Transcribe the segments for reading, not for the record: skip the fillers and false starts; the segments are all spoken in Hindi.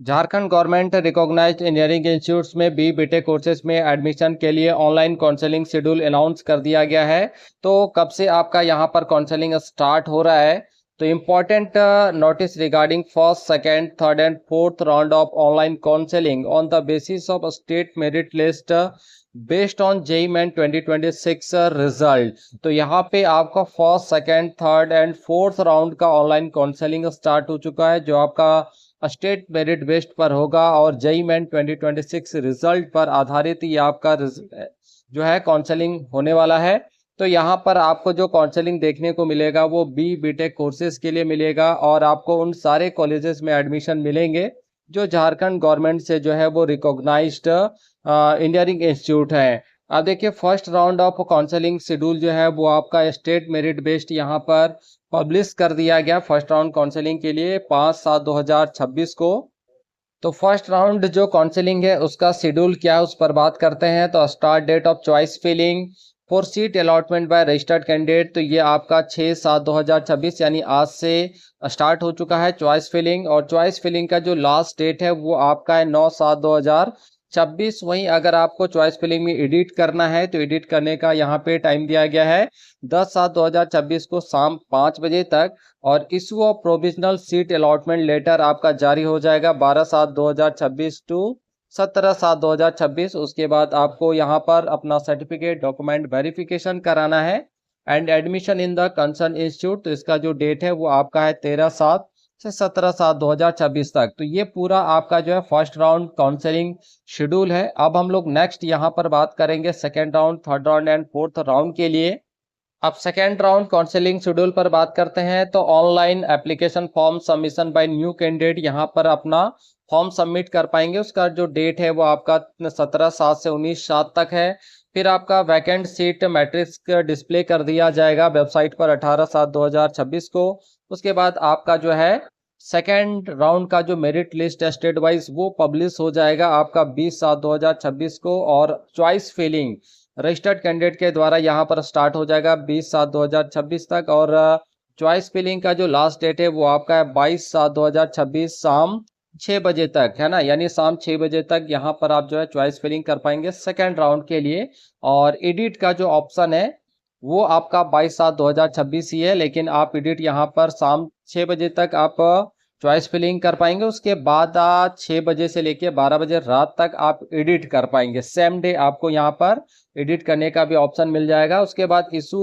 Jharkhand government recognised engineering institutes में बीटेक कोर्सेज में एडमिशन के लिए ऑनलाइन काउंसलिंग शेड्यूल अनाउंस कर दिया गया है। तो कब से आपका यहाँ पर काउंसलिंग स्टार्ट हो रहा है? तो important notice regarding first, second, third and fourth round of online counselling on the basis of state merit list based on JEE Main 2026 result. तो यहाँ पे आपका first, second, third and fourth round का ऑनलाइन काउंसलिंग स्टार्ट हो चुका है, जो आपका स्टेट मेरिट बेस्ड पर होगा और जेई मेन 2026 रिजल्ट पर आधारित ये आपका जो है काउंसलिंग होने वाला है। तो यहाँ पर आपको जो काउंसलिंग देखने को मिलेगा वो बीटेक कोर्सेज के लिए मिलेगा और आपको उन सारे कॉलेजेस में एडमिशन मिलेंगे जो झारखंड गवर्नमेंट से जो है वो रिकॉग्नाइज्ड इंजीनियरिंग इंस्टीट्यूट है। अब देखिए, first round of counselling schedule जो है वो आपका स्टेट मेरिट बेस्ड यहाँ पर पब्लिश कर दिया गया फर्स्ट राउंड काउंसलिंग के लिए 5/7/2026 को। तो फर्स्ट राउंड जो काउंसलिंग है उसका शेड्यूल क्या है उस पर बात करते हैं। तो start date of choice filling for seat allotment by registered candidate, तो ये आपका 6/7/2026 यानी आज से स्टार्ट हो चुका है चॉइस फिलिंग। और चॉइस फिलिंग का जो लास्ट डेट है वो आपका है 9/7/2026। वहीं अगर आपको चॉइस फिलिंग में एडिट करना है तो एडिट करने का यहाँ पे टाइम दिया गया है 10/7/2026 को शाम 5 बजे तक। और issue of provisional seat allotment letter आपका जारी हो जाएगा 12/7/2026 टू 17/7/2026। उसके बाद आपको यहाँ पर अपना सर्टिफिकेट डॉक्यूमेंट वेरिफिकेशन कराना है and admission in the concern institute. तो इसका जो डेट है वो आपका है 13/7 से 17/7/2026 तक। तो ये पूरा आपका जो है फर्स्ट राउंड काउंसलिंग शेड्यूल है। अब हम लोग नेक्स्ट यहाँ पर बात करेंगे second round, third round and fourth round के लिए। अब सेकेंड राउंड काउंसलिंग शेड्यूल पर बात करते हैं। तो online application form submission by new candidate यहाँ पर अपना फॉर्म सबमिट कर पाएंगे। उसका जो डेट है वो आपका 17/7 से 19/7 तक है। फिर आपका वैकेंट सीट मैट्रिक्स डिस्प्ले कर दिया जाएगा वेबसाइट पर 18/7/2026 को। उसके बाद आपका जो है सेकेंड राउंड का जो मेरिट लिस्ट है स्टेट वाइज वो पब्लिश हो जाएगा आपका 20/7/2026 को। और चॉइस फिलिंग रजिस्टर्ड कैंडिडेट के द्वारा यहाँ पर स्टार्ट हो जाएगा 20/7/2026 तक। और चॉइस फिलिंग का जो लास्ट डेट है वो आपका है 22/7/2026 शाम 6 बजे तक, है ना। यानी शाम 6 बजे तक यहाँ पर आप जो है चॉइस फिलिंग कर पाएंगे सेकेंड राउंड के लिए। और एडिट का जो ऑप्शन है वो आपका 22/7/2026 ही है, लेकिन आप एडिट यहाँ पर शाम 6 बजे तक आप चॉइस फिलिंग कर पाएंगे। उसके बाद 6 बजे से लेके 12 बजे रात तक आप एडिट कर पाएंगे। सेम डे आपको यहाँ पर एडिट करने का भी ऑप्शन मिल जाएगा। उसके बाद issue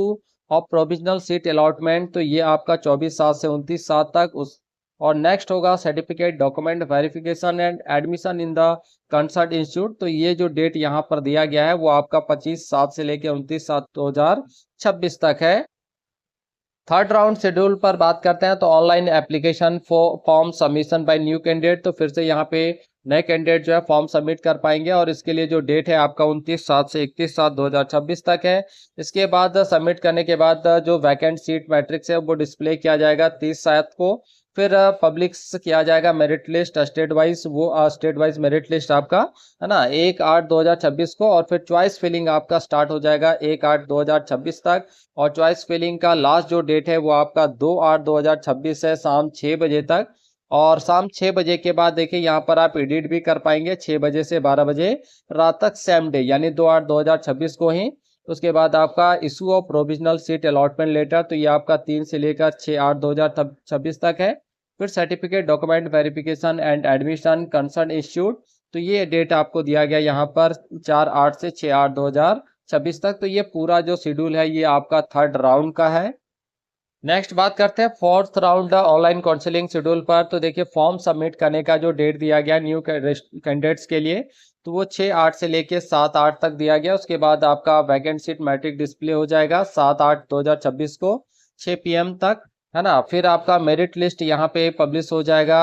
of provisional seat allotment, तो ये आपका 24/7 से 29/7 तक। उस और नेक्स्ट होगा certificate document verification and admission in the concert institute. तो ये जो डेट यहाँ पर दिया गया है वो आपका 25/7 से लेकर 29/7/2026 तक है। थर्ड राउंड शेड्यूल पर बात करते हैं। तो online application form submission by new candidate, तो फिर से यहाँ पे नए कैंडिडेट जो है फॉर्म सबमिट कर पाएंगे और इसके लिए जो डेट है आपका 29/7 से 31/7/2026 तक है। इसके बाद सबमिट करने के बाद जो वैकेंट सीट मैट्रिक्स है वो डिस्प्ले किया जाएगा 30/7 को। फिर पब्लिश किया जाएगा मेरिट लिस्ट स्टेट वाइज, वो स्टेट वाइज मेरिट लिस्ट आपका, है ना, 1/8/2026 को। और फिर चॉइस फिलिंग आपका स्टार्ट हो जाएगा 1/8/2026 तक। और चॉइस फिलिंग का लास्ट जो डेट है वो आपका 2/8/2026 है शाम 6 बजे तक। और शाम 6 बजे के बाद देखिए यहाँ पर आप एडिट भी कर पाएंगे 6 बजे से 12 बजे रात तक सेम डे यानी 2/8/2026 को ही। उसके बाद आपका issue of provisional seat allotment letter, तो ये आपका 3 से लेकर 6/8/2026 तक है। फिर certificate document verification and admission concern institute, तो ये डेट आपको दिया गया यहाँ पर 4/8 से 6/8/2026 तक। तो ये पूरा जो शेड्यूल है ये आपका थर्ड राउंड का है। नेक्स्ट बात करते हैं fourth round online counselling schedule पर। तो देखिए, फॉर्म सबमिट करने का जो डेट दिया गया न्यू कैंडिडेट्स के लिए तो वो 6/8 से लेके 7/8 तक दिया गया। उसके बाद आपका वैकेंट सीट मैट्रिक डिस्प्ले हो जाएगा 7/8/2026 को 6 PM तक, है ना। फिर आपका मेरिट लिस्ट यहाँ पे पब्लिश हो जाएगा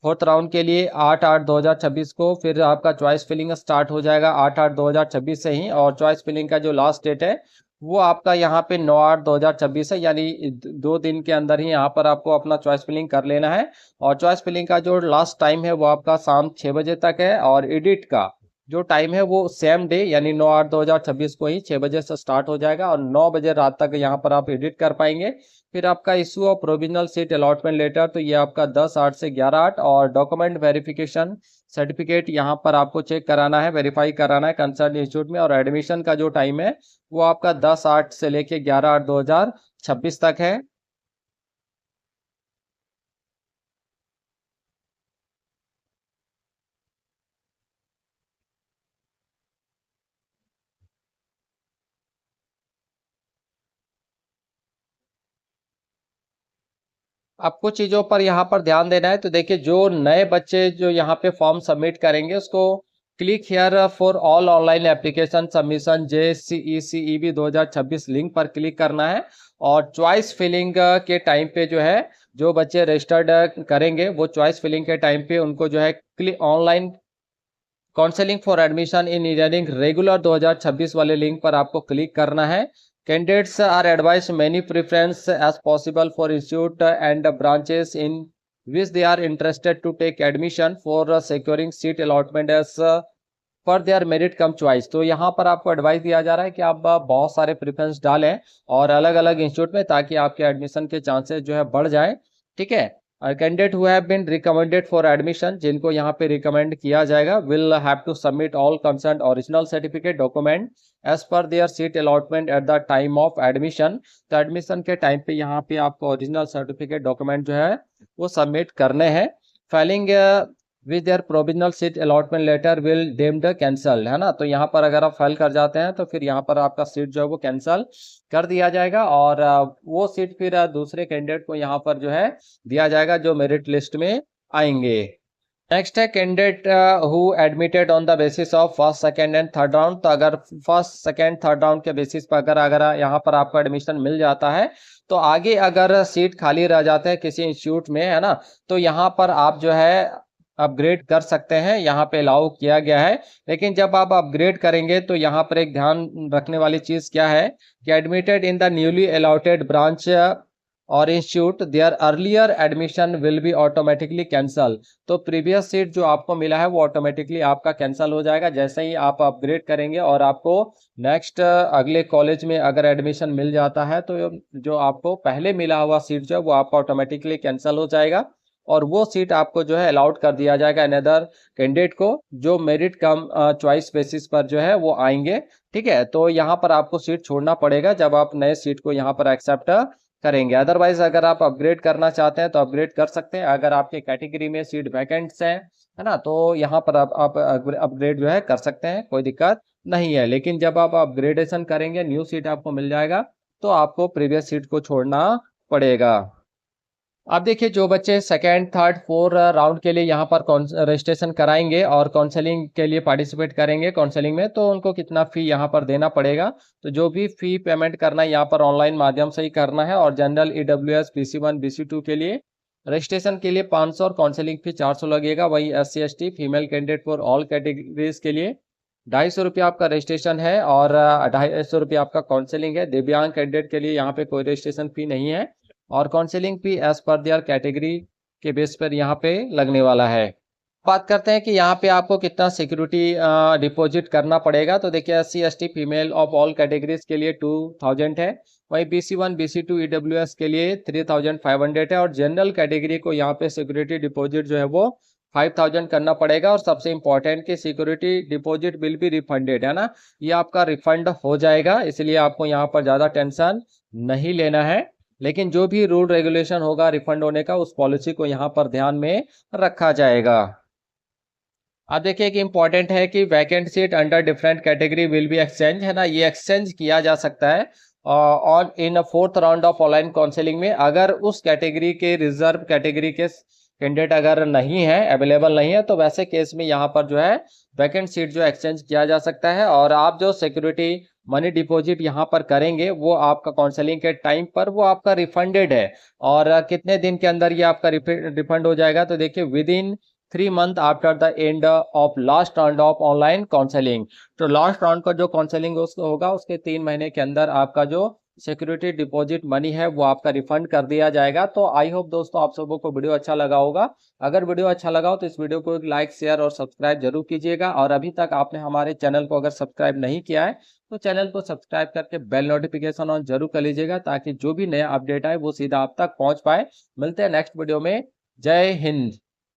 फोर्थ राउंड के लिए 8/8/2026 को। फिर आपका चॉइस फिलिंग स्टार्ट हो जाएगा 8/8/2026 से ही। और चॉइस फिलिंग का जो लास्ट डेट है वो आपका यहाँ पे 9/8/2026 है, यानी 2 दिन के अंदर ही यहाँ पर आपको अपना चॉइस फिलिंग कर लेना है। और चॉइस फिलिंग का जो लास्ट टाइम है वो आपका शाम 6 बजे तक है। और एडिट का जो टाइम है वो सेम डे यानी 9/8/2026 को ही 6 बजे से स्टार्ट हो जाएगा और 9 बजे रात तक यहाँ पर आप एडिट कर पाएंगे। फिर आपका issue of provisional seat allotment letter, तो ये आपका 10/8 से 11/8, और डॉक्यूमेंट वेरिफिकेशन सर्टिफिकेट यहाँ पर आपको चेक कराना है, वेरीफाई कराना है कंसर्न इंस्टीट्यूट में। और एडमिशन का जो टाइम है वो आपका 10/8 से लेके 11/8/2026 तक है। आपको चीज़ों पर यहाँ पर ध्यान देना है। तो देखिए, जो नए बच्चे जो यहाँ पे फॉर्म सबमिट करेंगे उसको click here for all online application submission JCECEB 2026 link पर क्लिक करना है। और चॉइस फिलिंग के टाइम पे जो है, जो बच्चे रजिस्टर्ड करेंगे वो चॉइस फिलिंग के टाइम पे उनको जो है click online counselling for admission in engineering regular 2026 वाले लिंक पर आपको क्लिक करना है। Candidates are advise many preference as possible for institute and branches in which they are interested to take admission for securing seat allotment as per their merit cum choice. तो यहाँ पर आपको एडवाइस दिया जा रहा है कि आप बहुत सारे प्रेफरेंस डालें और अलग अलग इंस्टीट्यूट में, ताकि आपके एडमिशन के चांसेस जो है बढ़ जाए। ठीक है। Candidate who have been recommended for admission, जिनको यहाँ पे रिकमेंड किया जाएगा, will have to submit all concern original certificate document as per their seat allotment at the time of admission. तो एडमिशन के टाइम पे यहाँ पे आपको ओरिजिनल सर्टिफिकेट डॉक्यूमेंट जो है वो सबमिट करने हैं। Filing with their provisional seat allotment letter will deemed cancel, है ना। तो यहाँ पर अगर आप फाइल कर जाते हैं तो फिर यहाँ पर आपका सीट जो है वो कैंसल कर दिया जाएगा, और वो सीट फिर दूसरे कैंडिडेट को यहाँ पर जो है दिया जाएगा जो मेरिट लिस्ट में आएंगे। नेक्स्ट है candidate who admitted on the basis of first second and third round. तो अगर फर्स्ट सेकंड थर्ड राउंड के बेसिस पर अगर यहाँ पर आपको एडमिशन मिल जाता है, तो आगे अगर सीट खाली रह जाते हैं किसी इंस्टीट्यूट में, है ना, तो यहाँ पर आप जो है अपग्रेड कर सकते हैं, यहाँ पे अलाउ किया गया है। लेकिन जब आप अपग्रेड करेंगे तो यहाँ पर एक ध्यान रखने वाली चीज क्या है कि admitted in the newly allotted branch और institute their earlier admission will be automatically cancel. तो प्रीवियस सीट जो आपको मिला है वो ऑटोमेटिकली आपका कैंसल हो जाएगा जैसे ही आप अपग्रेड करेंगे, और आपको नेक्स्ट अगले कॉलेज में अगर एडमिशन मिल जाता है तो जो आपको पहले मिला हुआ सीट जो है वो आपका ऑटोमेटिकली कैंसल हो जाएगा, और वो सीट आपको जो है अलाउड कर दिया जाएगा अनदर कैंडिडेट को जो मेरिट कम चॉइस बेसिस पर जो है वो आएंगे। ठीक है। तो यहाँ पर आपको सीट छोड़ना पड़ेगा जब आप नए सीट को यहाँ पर एक्सेप्ट करेंगे। अदरवाइज अगर आप अपग्रेड करना चाहते हैं तो अपग्रेड कर सकते हैं, अगर आपके कैटेगरी में सीट वैकेंट्स हैं, है ना, तो यहाँ पर आप अपग्रेड जो है कर सकते हैं, कोई दिक्कत नहीं है। लेकिन जब आप अपग्रेडेशन करेंगे, न्यू सीट आपको मिल जाएगा, तो आपको प्रीवियस सीट को छोड़ना पड़ेगा। अब देखिए, जो बच्चे सेकेंड थर्ड फोर्थ राउंड के लिए यहाँ पर रजिस्ट्रेशन कराएंगे और काउंसलिंग के लिए पार्टिसिपेट करेंगे काउंसलिंग में, तो उनको कितना फी यहाँ पर देना पड़ेगा। तो जो भी फी पेमेंट करना है यहाँ पर ऑनलाइन माध्यम से ही करना है। और जनरल EWS BC1 BC2 के लिए रजिस्ट्रेशन के लिए 500 और काउंसलिंग फी 400 लगेगा। वही SC ST female candidate for all categories के लिए 250 आपका रजिस्ट्रेशन है और 250 आपका काउंसलिंग है। दिव्यांग कैंडिडेट के लिए यहाँ पे कोई रजिस्ट्रेशन फी नहीं है, और counselling fee as per their category के बेस पर यहाँ पे लगने वाला है। बात करते हैं कि यहाँ पे आपको कितना सिक्योरिटी डिपॉजिट करना पड़ेगा। तो देखिए, SC ST female of all categories के लिए 2000 है, वहीं BC1 BC2 EWS के लिए 3500 है, और जनरल कैटेगरी को यहाँ पे सिक्योरिटी डिपॉजिट जो है वो 5000 करना पड़ेगा। और सबसे इंपॉर्टेंट कि security deposit will be refunded, है ना, ये आपका रिफंड हो जाएगा, इसलिए आपको यहाँ पर ज़्यादा टेंशन नहीं लेना है। लेकिन जो भी रूल रेगुलेशन होगा रिफंड होने का, उस पॉलिसी को यहाँ पर ध्यान में रखा जाएगा। अब देखिए कि इंपॉर्टेंट है कि vacant seat under different category will be exchange, है ना, ये एक्सचेंज किया जा सकता है और in fourth round of online counselling में, अगर उस कैटेगरी के रिजर्व कैटेगरी के कैंडिडेट अगर नहीं है, अवेलेबल नहीं है, तो वैसे केस में यहाँ पर जो है वैकेंट सीट जो एक्सचेंज किया जा सकता है। और आप जो सिक्योरिटी मनी डिपॉजिट यहाँ पर करेंगे वो आपका काउंसलिंग के टाइम पर वो आपका रिफंडेड है। और कितने दिन के अंदर ये आपका रिफंड हो जाएगा, तो देखिए with in 3 month after the end of last round of online counselling. तो लास्ट राउंड का जो काउंसलिंग होगा उसके 3 महीने के अंदर आपका जो सिक्योरिटी डिपॉजिट मनी है वो आपका रिफंड कर दिया जाएगा। तो आई होप दोस्तों आप सबों को वीडियो अच्छा लगा होगा। अगर वीडियो अच्छा लगा हो तो इस वीडियो को एक लाइक शेयर और सब्सक्राइब जरूर कीजिएगा। और अभी तक आपने हमारे चैनल को अगर सब्सक्राइब नहीं किया है तो चैनल को सब्सक्राइब करके बेल नोटिफिकेशन ऑन जरूर कर लीजिएगा, ताकि जो भी नया अपडेट आए वो सीधा आप तक पहुंच पाए। मिलते हैं नेक्स्ट वीडियो में। जय हिंद।